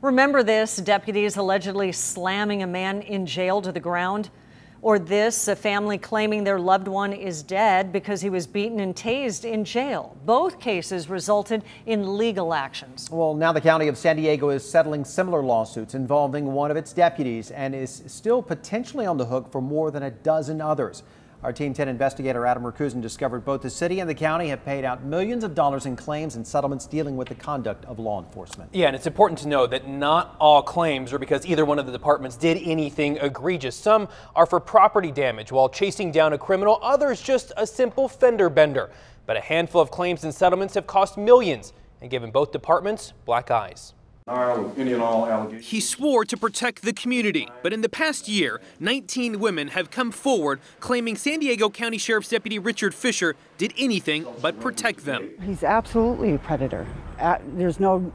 Remember this, deputies allegedly slamming a man in jail to the ground? Or this, a family claiming their loved one is dead because he was beaten and tased in jail. Both cases resulted in legal actions. Well, now the county of San Diego is settling similar lawsuits involving one of its deputies and is still potentially on the hook for more than a dozen others. Our Team 10 investigator Adam Rakusin discovered both the city and the county have paid out millions of dollars in claims and settlements dealing with the conduct of law enforcement. Yeah, and it's important to know that not all claims are because either one of the departments did anything egregious. Some are for property damage while chasing down a criminal, others just a simple fender bender. But a handful of claims and settlements have cost millions and given both departments black eyes. He swore to protect the community, but in the past year, 19 women have come forward claiming San Diego County Sheriff's Deputy Richard Fisher did anything but protect them. He's absolutely a predator. There's no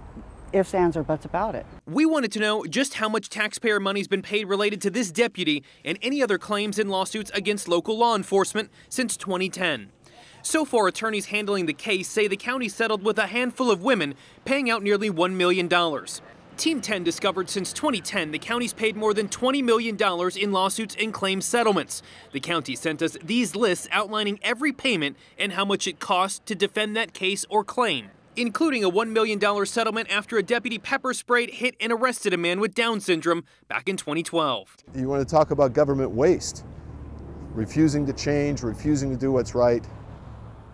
ifs, ands, or buts about it. We wanted to know just how much taxpayer money's been paid related to this deputy and any other claims and lawsuits against local law enforcement since 2010. So far, attorneys handling the case say the county settled with a handful of women, paying out nearly $1 million. Team 10 discovered since 2010 the county's paid more than $20 million in lawsuits and claim settlements. The county sent us these lists outlining every payment and how much it costs to defend that case or claim, including a $1 million settlement after a deputy pepper sprayed, hit, and arrested a man with Down syndrome back in 2012. You want to talk about government waste, refusing to change, refusing to do what's right,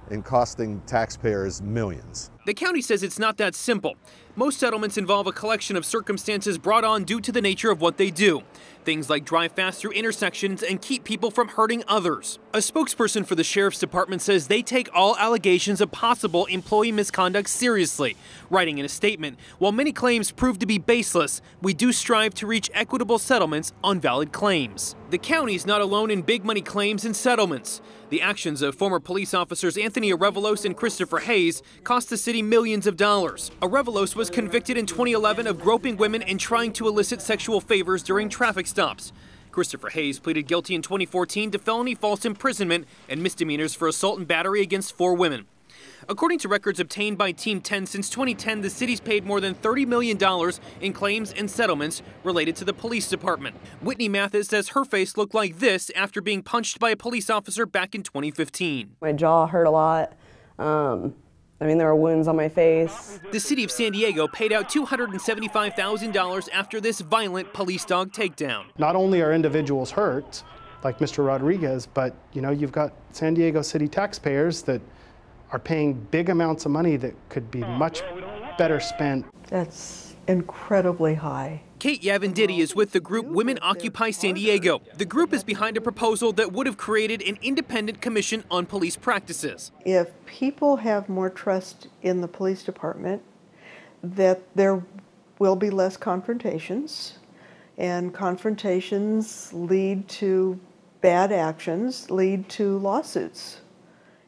and costing taxpayers millions. The county says it's not that simple. Most settlements involve a collection of circumstances brought on due to the nature of what they do. Things like drive fast through intersections and keep people from hurting others. A spokesperson for the Sheriff's Department says they take all allegations of possible employee misconduct seriously, writing in a statement, "While many claims prove to be baseless, we do strive to reach equitable settlements on valid claims." The county's not alone in big money claims and settlements. The actions of former police officers Anthony Arevalos and Christopher Hayes cost the city millions of dollars. Arevalos was convicted in 2011 of groping women and trying to elicit sexual favors during traffic stops. Christopher Hayes pleaded guilty in 2014 to felony false imprisonment and misdemeanors for assault and battery against 4 women. According to records obtained by Team 10, since 2010, the city's paid more than $30 million in claims and settlements related to the police department. Whitney Mathis says her face looked like this after being punched by a police officer back in 2015. My jaw hurt a lot. There were wounds on my face. The city of San Diego paid out $275,000 after this violent police dog takedown. Not only are individuals hurt, like Mr. Rodriguez, but you've got San Diego city taxpayers that are paying big amounts of money that could be much better spent. That's incredibly high. Kate Yavenditti is with the group Women Occupy San Diego. The group is behind a proposal that would have created an independent commission on police practices. If people have more trust in the police department, that there will be less confrontations, and confrontations lead to bad actions, lead to lawsuits.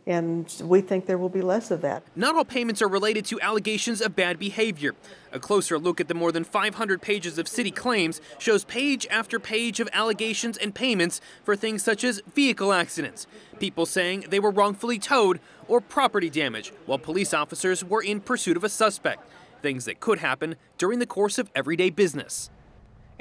And we think there will be less of that. Not all payments are related to allegations of bad behavior. A closer look at the more than 500 pages of city claims shows page after page of allegations and payments for things such as vehicle accidents, people saying they were wrongfully towed, or property damage while police officers were in pursuit of a suspect, things that could happen during the course of everyday business.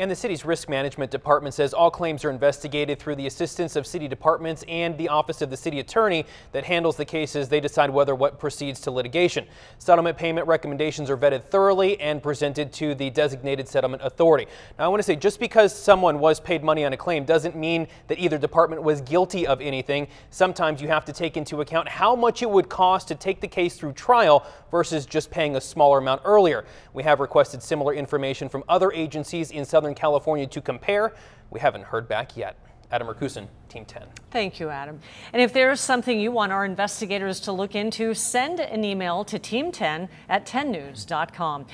And the city's risk management department says all claims are investigated through the assistance of city departments and the office of the city attorney that handles the cases. They decide whether what proceeds to litigation. Settlement payment recommendations are vetted thoroughly and presented to the designated settlement authority. Now, I want to say just because someone was paid money on a claim doesn't mean that either department was guilty of anything. Sometimes you have to take into account how much it would cost to take the case through trial versus just paying a smaller amount earlier. We have requested similar information from other agencies in Southern California to compare. We haven't heard back yet. Adam Rakusin, Team 10. Thank you, Adam. And if there's something you want our investigators to look into, send an email to team10@10news.com.